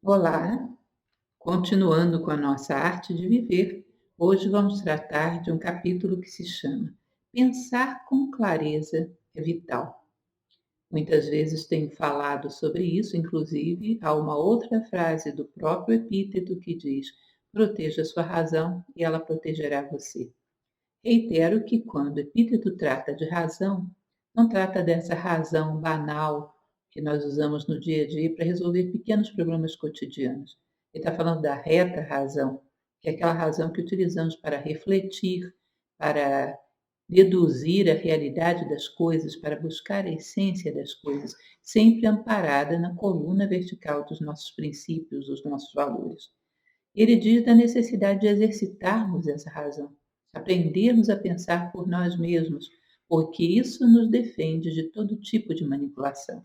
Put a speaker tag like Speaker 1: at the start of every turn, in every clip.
Speaker 1: Olá, continuando com a nossa arte de viver, hoje vamos tratar de um capítulo que se chama Pensar com clareza é vital. Muitas vezes tenho falado sobre isso, inclusive há uma outra frase do próprio Epíteto que diz: proteja sua razão e ela protegerá você. Reitero que quando o Epíteto trata de razão, não trata dessa razão banal que nós usamos no dia a dia para resolver pequenos problemas cotidianos. Ele está falando da reta razão, que é aquela razão que utilizamos para refletir, para deduzir a realidade das coisas, para buscar a essência das coisas, sempre amparada na coluna vertical dos nossos princípios, dos nossos valores. Ele diz da necessidade de exercitarmos essa razão, aprendermos a pensar por nós mesmos, porque isso nos defende de todo tipo de manipulação.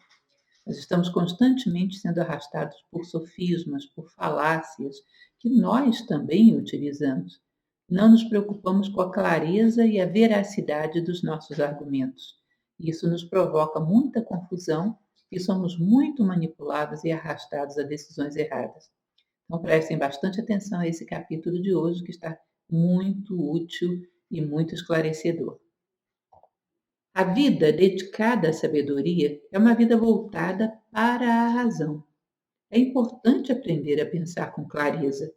Speaker 1: Nós estamos constantemente sendo arrastados por sofismas, por falácias, que nós também utilizamos. Não nos preocupamos com a clareza e a veracidade dos nossos argumentos. Isso nos provoca muita confusão e somos muito manipulados e arrastados a decisões erradas. Então, prestem bastante atenção a esse capítulo de hoje, que está muito útil e muito esclarecedor. A vida dedicada à sabedoria é uma vida voltada para a razão. É importante aprender a pensar com clareza.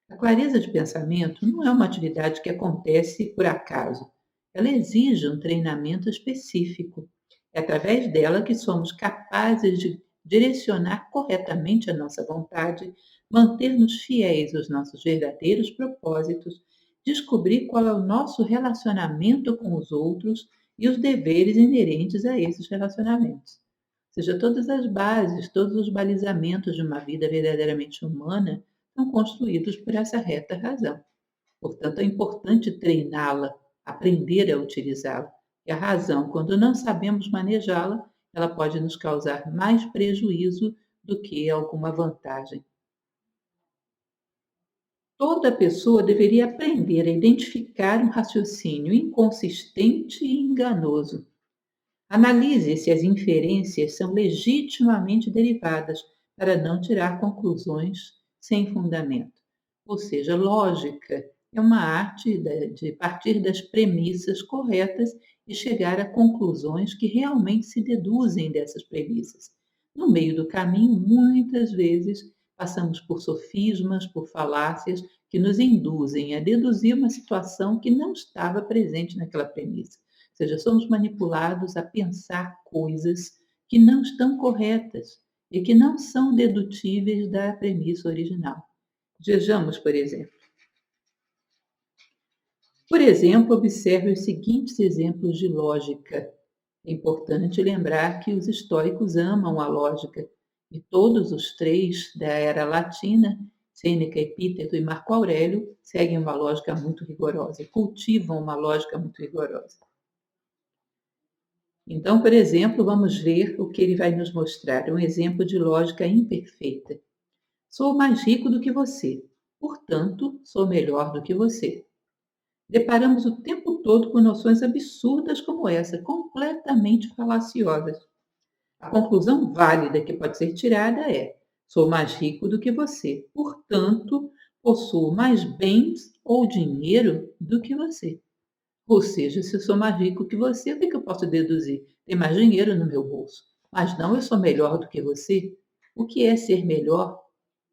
Speaker 1: A clareza de pensamento não é uma atividade que acontece por acaso. Ela exige um treinamento específico. É através dela que somos capazes de direcionar corretamente a nossa vontade, manter-nos fiéis aos nossos verdadeiros propósitos, descobrir qual é o nosso relacionamento com os outros e os deveres inerentes a esses relacionamentos. Ou seja, todas as bases, todos os balizamentos de uma vida verdadeiramente humana são construídos por essa reta razão. Portanto, é importante treiná-la, aprender a utilizá-la. E a razão, quando não sabemos manejá-la, ela pode nos causar mais prejuízo do que alguma vantagem. Toda pessoa deveria aprender a identificar um raciocínio inconsistente e enganoso. Analise se as inferências são legitimamente derivadas, para não tirar conclusões sem fundamento. Ou seja, lógica é uma arte de partir das premissas corretas e chegar a conclusões que realmente se deduzem dessas premissas. No meio do caminho, muitas vezes, passamos por sofismas, por falácias que nos induzem a deduzir uma situação que não estava presente naquela premissa. Ou seja, somos manipulados a pensar coisas que não estão corretas e que não são dedutíveis da premissa original. Vejamos, por exemplo. Por exemplo, observe os seguintes exemplos de lógica. É importante lembrar que os estoicos amam a lógica e todos os três da era latina, Sêneca, Epíteto e Marco Aurélio, seguem uma lógica muito rigorosa, cultivam uma lógica muito rigorosa. Então, por exemplo, vamos ver o que ele vai nos mostrar, um exemplo de lógica imperfeita. Sou mais rico do que você, portanto, sou melhor do que você. Deparamos o tempo todo com noções absurdas como essa, completamente falaciosas. A conclusão válida que pode ser tirada é: sou mais rico do que você, portanto, possuo mais bens ou dinheiro do que você. Ou seja, se eu sou mais rico que você, o que eu posso deduzir? Tem mais dinheiro no meu bolso. Mas não, eu sou melhor do que você. O que é ser melhor?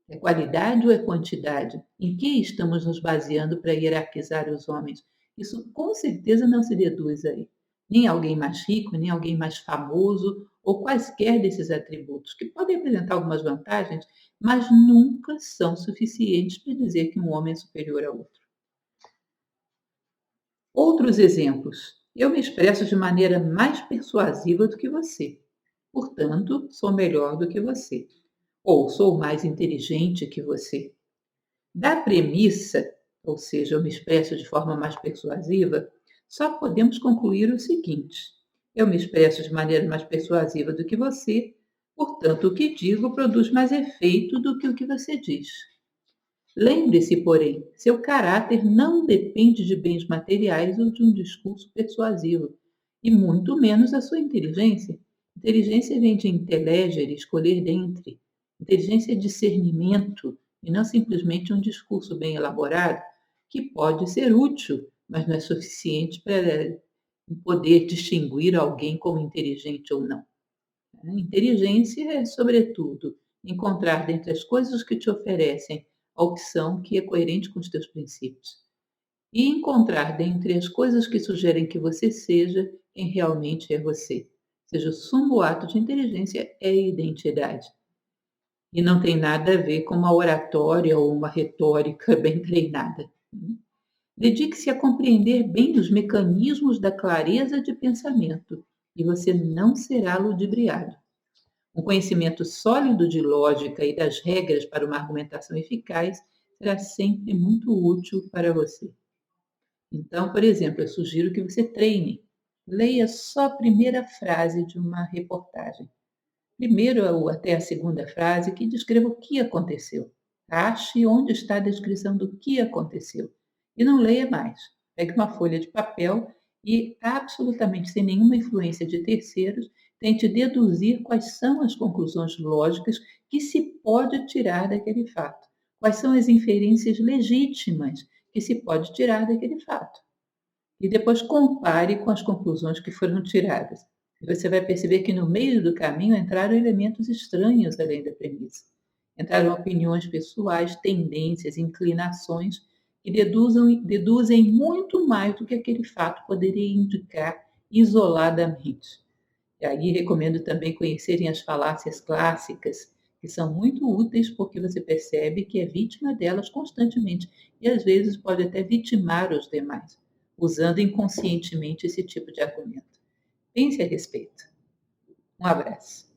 Speaker 1: É qualidade ou é quantidade? Em que estamos nos baseando para hierarquizar os homens? Isso com certeza não se deduz aí. Nem alguém mais rico, nem alguém mais famoso, ou quaisquer desses atributos, que podem apresentar algumas vantagens, mas nunca são suficientes para dizer que um homem é superior a outro. Outros exemplos. Eu me expresso de maneira mais persuasiva do que você. Portanto, sou melhor do que você. Ou sou mais inteligente que você. Da premissa, ou seja, eu me expresso de forma mais persuasiva, só podemos concluir o seguinte: eu me expresso de maneira mais persuasiva do que você, portanto, o que digo produz mais efeito do que o que você diz. Lembre-se, porém, seu caráter não depende de bens materiais ou de um discurso persuasivo, e muito menos da sua inteligência. Inteligência vem de intelegere, escolher dentre. Inteligência é discernimento e não simplesmente um discurso bem elaborado, que pode ser útil, mas não é suficiente para poder distinguir alguém como inteligente ou não. Inteligência é, sobretudo, encontrar dentre as coisas que te oferecem a opção que é coerente com os teus princípios. E encontrar dentre as coisas que sugerem que você seja quem realmente é você. Ou seja, o sumo ato de inteligência é a identidade. E não tem nada a ver com uma oratória ou uma retórica bem treinada. Dedique-se a compreender bem os mecanismos da clareza de pensamento e você não será ludibriado. Um conhecimento sólido de lógica e das regras para uma argumentação eficaz será sempre muito útil para você. Então, por exemplo, eu sugiro que você treine. Leia só a primeira frase de uma reportagem. Primeiro ou até a segunda frase que descreva o que aconteceu. Ache onde está a descrição do que aconteceu. E não leia mais. Pegue uma folha de papel e, absolutamente sem nenhuma influência de terceiros, tente deduzir quais são as conclusões lógicas que se pode tirar daquele fato. Quais são as inferências legítimas que se pode tirar daquele fato. E depois compare com as conclusões que foram tiradas. E você vai perceber que no meio do caminho entraram elementos estranhos além da premissa. Entraram opiniões pessoais, tendências, inclinações que deduzem muito mais do que aquele fato poderia indicar isoladamente. E aí recomendo também conhecerem as falácias clássicas, que são muito úteis porque você percebe que é vítima delas constantemente e às vezes pode até vitimar os demais, usando inconscientemente esse tipo de argumento. Pense a respeito. Um abraço.